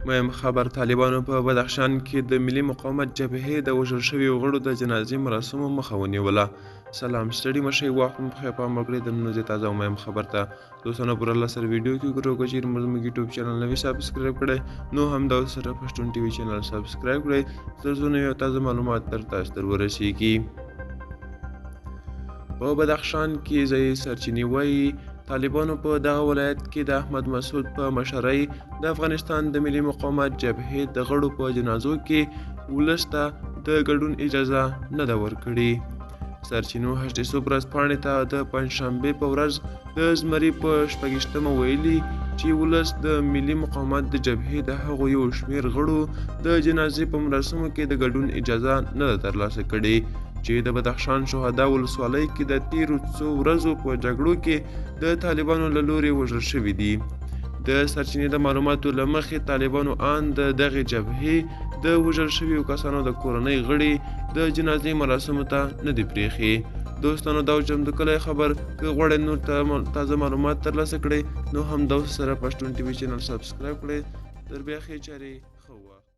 مهم خبر طالبانو په بدخشان کې د ملي مقاومت جبهې د وژل شویو غړو د جنازې مراسمو مخه ونیوله. سلام ستړي مشئ وخت مو بخیر پام وکړئ د نن ورځې تازه او مهم خبر ته دوستانو پر الله سره ویډیو کې ګورو که چیرې مو زموږ یوټیوب چینل نوي سابسکرایب کړئ نو هم دا سره پښتون ټي وي چینل سابسکرایب کړئ تر څو نوي او تازه معلومات تر تاسو ته ورسیږي. په بدخشان کې ځایي سرچینې وایي طالبانو په دغه ولایت کې د احمد مسعود په مشرۍ د افغانستان د ملي مقاومت جبهې د غړو په جنازو کې ولس ته د ګډون اجازه نه ده ورکړې. سرچینو هشتې صبح ورځپاڼې ته د پنجشنبې په ورځ د زمري په 26مه ویلي چې ولس د ملي مقاومت د جبهې د هغو یو شمېر غړو د جنازې په مراسمو کې د ګډون اجازه نه ده ترلاسه کړې چې د بدخشان شهدا ولسوالۍ کې د تیرو څو ورځو په جګړو کې د طالبانو له لوري وژل شوي دي. د سرچینې د معلوماتو له مخې طالبانو ان د دغې جبهې د وژل شویو کسانو د کورنۍ غړي د جنازې مراسمو ته نه دي پرېښي. دوستانو دا چمتو کلی خبر که غواړئ نور تازه معلومات ترلاسه کړئ نو هم دا سره پښتون ټي وي چینل سبسکرایب کړئ. تر بیا ښې چارې ښه وخت.